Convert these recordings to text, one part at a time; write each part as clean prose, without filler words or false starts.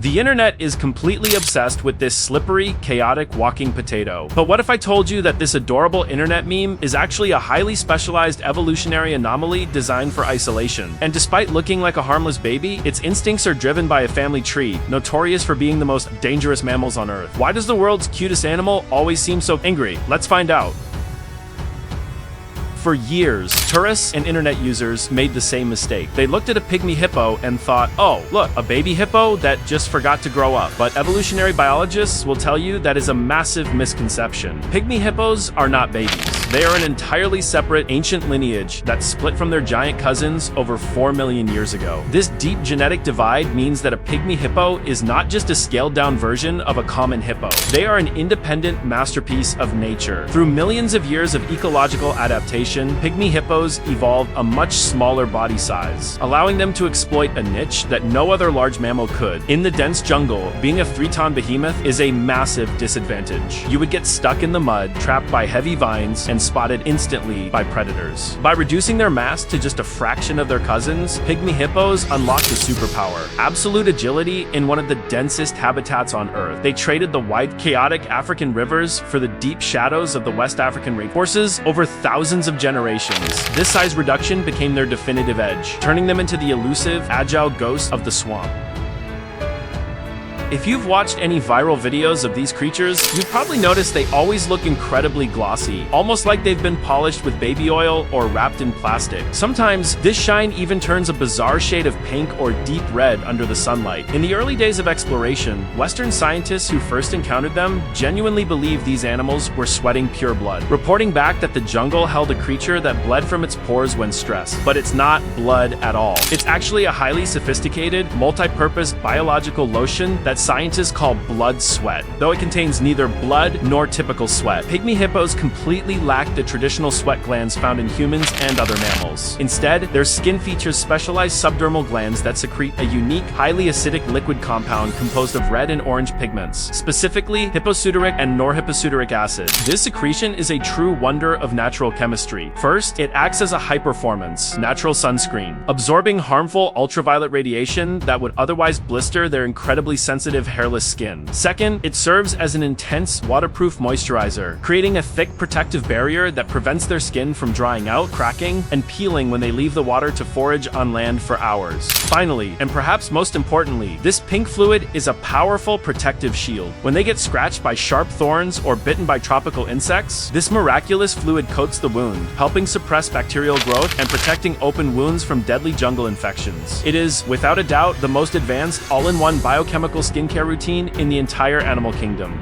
The internet is completely obsessed with this slippery, chaotic walking potato. But what if I told you that this adorable internet meme is actually a highly specialized evolutionary anomaly designed for isolation? And despite looking like a harmless baby, its instincts are driven by a family tree, notorious for being the most dangerous mammals on Earth. Why does the world's cutest animal always seem so angry? Let's find out. For years, tourists and internet users made the same mistake. They looked at a pygmy hippo and thought, oh, look, a baby hippo that just forgot to grow up. But evolutionary biologists will tell you that is a massive misconception. Pygmy hippos are not babies. They are an entirely separate ancient lineage that split from their giant cousins over 4 million years ago. This deep genetic divide means that a pygmy hippo is not just a scaled-down version of a common hippo. They are an independent masterpiece of nature. Through millions of years of ecological adaptation, pygmy hippos evolved a much smaller body size, allowing them to exploit a niche that no other large mammal could. In the dense jungle, being a 3-ton behemoth is a massive disadvantage. You would get stuck in the mud, trapped by heavy vines, and spotted instantly by predators. By reducing their mass to just a fraction of their cousins, pygmy hippos unlocked a superpower: absolute agility in one of the densest habitats on Earth. They traded the wide, chaotic African rivers for the deep shadows of the West African rainforests over thousands of generations. This size reduction became their definitive edge, turning them into the elusive, agile ghosts of the swamp. If you've watched any viral videos of these creatures, you've probably noticed they always look incredibly glossy, almost like they've been polished with baby oil or wrapped in plastic. Sometimes, this shine even turns a bizarre shade of pink or deep red under the sunlight. In the early days of exploration, Western scientists who first encountered them genuinely believed these animals were sweating pure blood, reporting back that the jungle held a creature that bled from its pores when stressed. But it's not blood at all. It's actually a highly sophisticated, multi-purpose biological lotion that scientists call blood sweat. Though it contains neither blood nor typical sweat, pygmy hippos completely lack the traditional sweat glands found in humans and other mammals. Instead, their skin features specialized subdermal glands that secrete a unique, highly acidic liquid compound composed of red and orange pigments, specifically hipposudoric and norhipposudoric acid. This secretion is a true wonder of natural chemistry. First, it acts as a high-performance, natural sunscreen, absorbing harmful ultraviolet radiation that would otherwise blister their incredibly sensitive hairless skin. Second, it serves as an intense waterproof moisturizer, creating a thick protective barrier that prevents their skin from drying out, cracking, and peeling when they leave the water to forage on land for hours. Finally, and perhaps most importantly, this pink fluid is a powerful protective shield. When they get scratched by sharp thorns or bitten by tropical insects, this miraculous fluid coats the wound, helping suppress bacterial growth and protecting open wounds from deadly jungle infections. It is, without a doubt, the most advanced all-in-one biochemical skincare routine in the entire animal kingdom.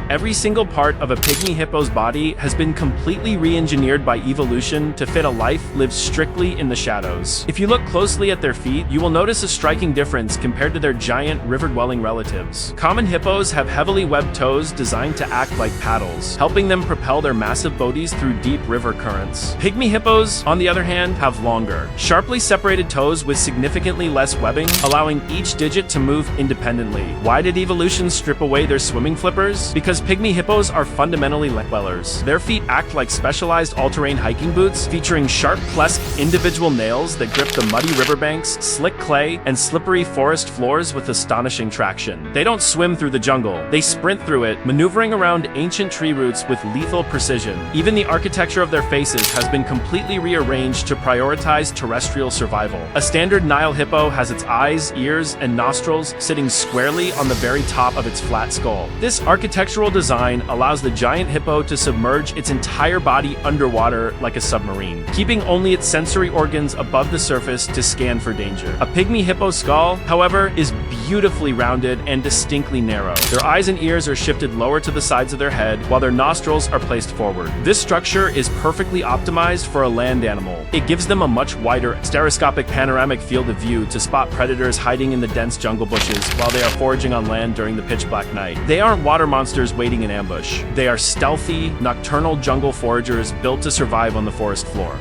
Every single part of a pygmy hippo's body has been completely re-engineered by evolution to fit a life lived strictly in the shadows. If you look closely at their feet, you will notice a striking difference compared to their giant river-dwelling relatives. Common hippos have heavily webbed toes designed to act like paddles, helping them propel their massive bodies through deep river currents. Pygmy hippos, on the other hand, have longer, sharply separated toes with significantly less webbing, allowing each digit to move independently. Why did evolution strip away their swimming flippers? Because pygmy hippos are fundamentally lake dwellers. Their feet act like specialized all-terrain hiking boots, featuring sharp, plusked individual nails that grip the muddy riverbanks, slick clay, and slippery forest floors with astonishing traction. They don't swim through the jungle. They sprint through it, maneuvering around ancient tree roots with lethal precision. Even the architecture of their faces has been completely rearranged to prioritize terrestrial survival. A standard Nile hippo has its eyes, ears, and nostrils sitting squarely on the very top of its flat skull. This architectural design allows the giant hippo to submerge its entire body underwater like a submarine, keeping only its sensory organs above the surface to scan for danger. A pygmy hippo skull, however, is beautifully rounded and distinctly narrow. Their eyes and ears are shifted lower to the sides of their head, while their nostrils are placed forward. This structure is perfectly optimized for a land animal. It gives them a much wider, stereoscopic panoramic field of view to spot predators hiding in the dense jungle bushes while they are foraging on land during the pitch-black night. They aren't water monsters waiting in ambush. They are stealthy, nocturnal jungle foragers built to survive on the forest floor.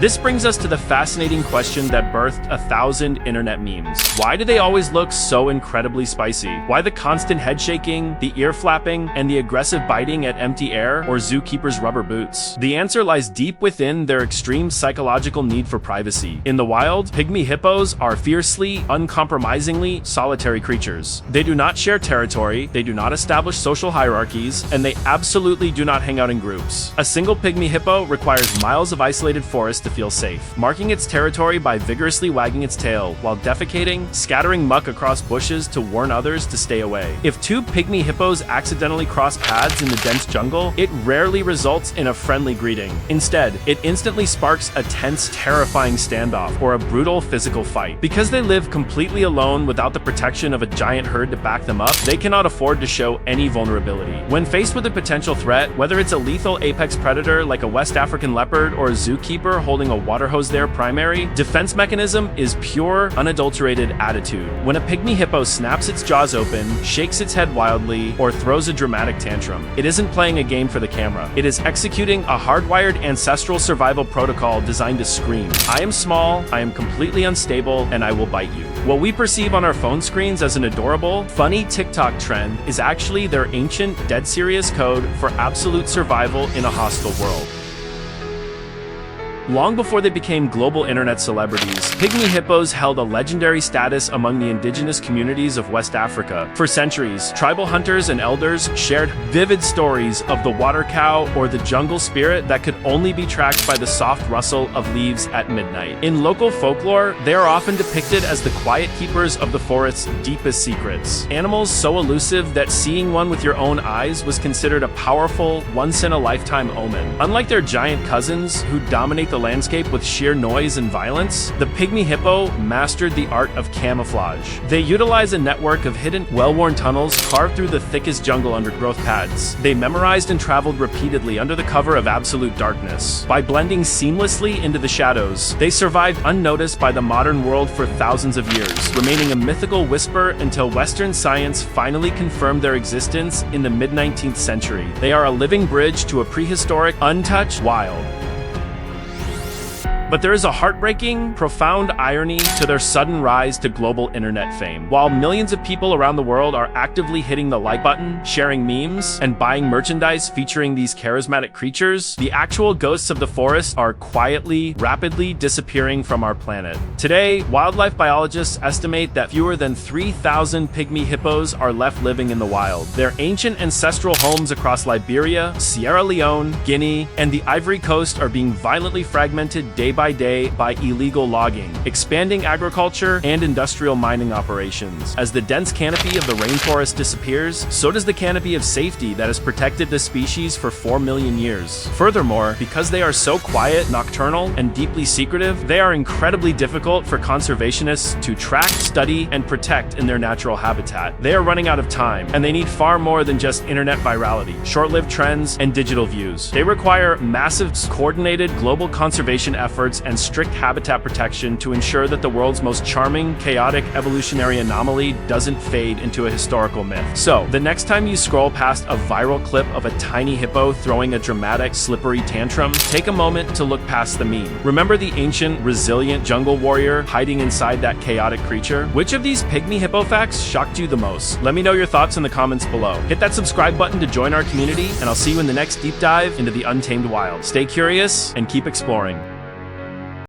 This brings us to the fascinating question that birthed 1,000 internet memes. Why do they always look so incredibly spicy? Why the constant head shaking, the ear flapping, and the aggressive biting at empty air or zookeepers' rubber boots? The answer lies deep within their extreme psychological need for privacy. In the wild, pygmy hippos are fiercely, uncompromisingly solitary creatures. They do not share territory, they do not establish social hierarchies, and they absolutely do not hang out in groups. A single pygmy hippo requires miles of isolated forest to feel safe, marking its territory by vigorously wagging its tail while defecating, scattering muck across bushes to warn others to stay away. If two pygmy hippos accidentally cross paths in the dense jungle, it rarely results in a friendly greeting. Instead, it instantly sparks a tense, terrifying standoff or a brutal physical fight. Because they live completely alone without the protection of a giant herd to back them up, they cannot afford to show any vulnerability. When faced with a potential threat, whether it's a lethal apex predator like a West African leopard or a zookeeper holding a water hose their primary defense mechanism is pure, unadulterated attitude. When a pygmy hippo snaps its jaws open, shakes its head wildly, or throws a dramatic tantrum, it isn't playing a game for the camera. It is executing a hardwired ancestral survival protocol designed to scream, "I am small, I am completely unstable, and I will bite you." What we perceive on our phone screens as an adorable, funny TikTok trend is actually their ancient, dead serious code for absolute survival in a hostile world. Long before they became global internet celebrities, pygmy hippos held a legendary status among the indigenous communities of West Africa. For centuries, tribal hunters and elders shared vivid stories of the water cow or the jungle spirit that could only be tracked by the soft rustle of leaves at midnight. In local folklore, they are often depicted as the quiet keepers of the forest's deepest secrets. Animals so elusive that seeing one with your own eyes was considered a powerful, once-in-a-lifetime omen. Unlike their giant cousins, who dominate the landscape with sheer noise and violence, the pygmy hippo mastered the art of camouflage. They utilize a network of hidden, well-worn tunnels carved through the thickest jungle undergrowth pads. They memorized and traveled repeatedly under the cover of absolute darkness. By blending seamlessly into the shadows, they survived unnoticed by the modern world for thousands of years, remaining a mythical whisper until Western science finally confirmed their existence in the mid-19th century. They are a living bridge to a prehistoric, untouched wild. But there is a heartbreaking, profound irony to their sudden rise to global internet fame. While millions of people around the world are actively hitting the like button, sharing memes, and buying merchandise featuring these charismatic creatures, the actual ghosts of the forest are quietly, rapidly disappearing from our planet. Today, wildlife biologists estimate that fewer than 3,000 pygmy hippos are left living in the wild. Their ancient ancestral homes across Liberia, Sierra Leone, Guinea, and the Ivory Coast are being violently fragmented day by day by illegal logging, expanding agriculture, and industrial mining operations. As the dense canopy of the rainforest disappears, so does the canopy of safety that has protected the species for 4 million years. Furthermore, because they are so quiet, nocturnal, and deeply secretive, they are incredibly difficult for conservationists to track, study, and protect in their natural habitat. They are running out of time, and they need far more than just internet virality, short-lived trends, and digital views. They require massive, coordinated global conservation efforts and strict habitat protection to ensure that the world's most charming, chaotic evolutionary anomaly doesn't fade into a historical myth. So, the next time you scroll past a viral clip of a tiny hippo throwing a dramatic, slippery tantrum, take a moment to look past the meme. Remember the ancient, resilient jungle warrior hiding inside that chaotic creature? Which of these pygmy hippo facts shocked you the most? Let me know your thoughts in the comments below. Hit that subscribe button to join our community, and I'll see you in the next deep dive into the untamed wild. Stay curious and keep exploring.